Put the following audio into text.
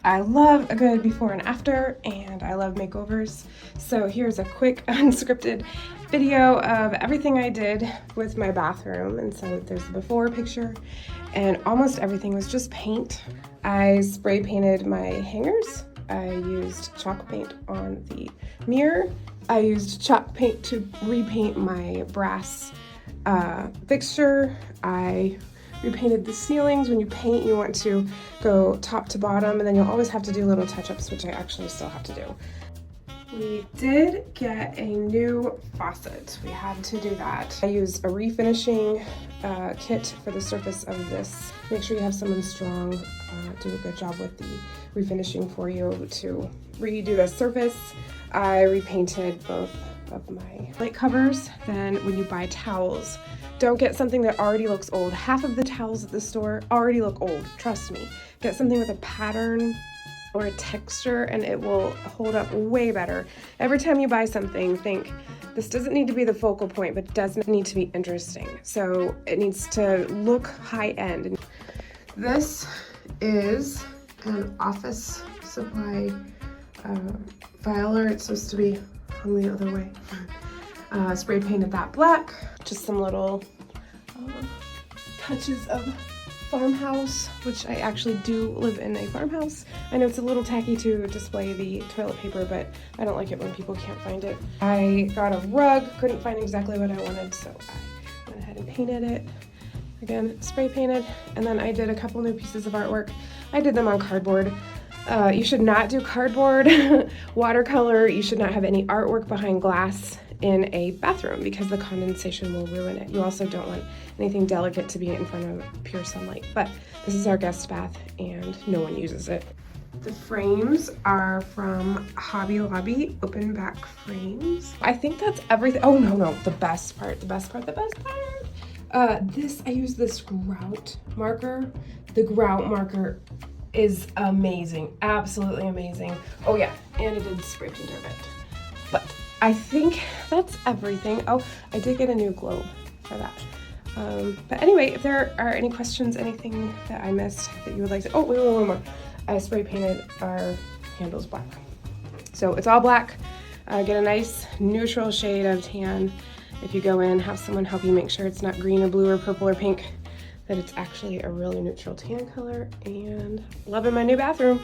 I love a good before and after, and I love makeovers. So here's a quick unscripted video of everything I did with my bathroom. And so there's the before picture, and almost everything was just paint. I spray painted my hangers. I used chalk paint on the mirror. I used chalk paint to repaint my brass fixture. I repainted the ceilings. When you paint, you want to go top to bottom, and then you'll always have to do little touch-ups, which I actually still have to do. We did get a new faucet. We had to do that. I used a refinishing kit for the surface of this. Make sure you have someone strong do a good job with the refinishing for you to redo the surface. I repainted both of my plate covers. Then when you buy towels, don't get something that already looks old. Half of the towels at the store already look old, trust me. Get something with a pattern or a texture and it will hold up way better. Every time you buy something, think, this doesn't need to be the focal point, but it does need to be interesting. So it needs to look high-end. This is an office supply filer. It's supposed to be hung the other way. Spray painted that black. Just some little touches of farmhouse, which I actually do live in a farmhouse. I know it's a little tacky to display the toilet paper, but I don't like it when people can't find it. I got a rug, couldn't find exactly what I wanted, so I went ahead and painted it. Again, spray painted, and then I did a couple new pieces of artwork. I did them on cardboard. You should not do cardboard, watercolor. You should not have any artwork behind glass in a bathroom because the condensation will ruin it. You also don't want anything delicate to be in front of pure sunlight. But this is our guest bath and no one uses it. The frames are from Hobby Lobby, open back frames. I think that's everything. Oh no, the best part. I use this grout marker. The grout marker is amazing, absolutely amazing. Oh yeah, and it did spray paint a bit. But I think that's everything. Oh, I did get a new globe for that. But anyway, if there are any questions, anything that I missed that you would like to, oh, wait, one more. I spray painted our handles black. So it's all black. Get a nice neutral shade of tan. If you go in, have someone help you make sure it's not green or blue or purple or pink, that it's actually a really neutral tan color, and loving my new bathroom.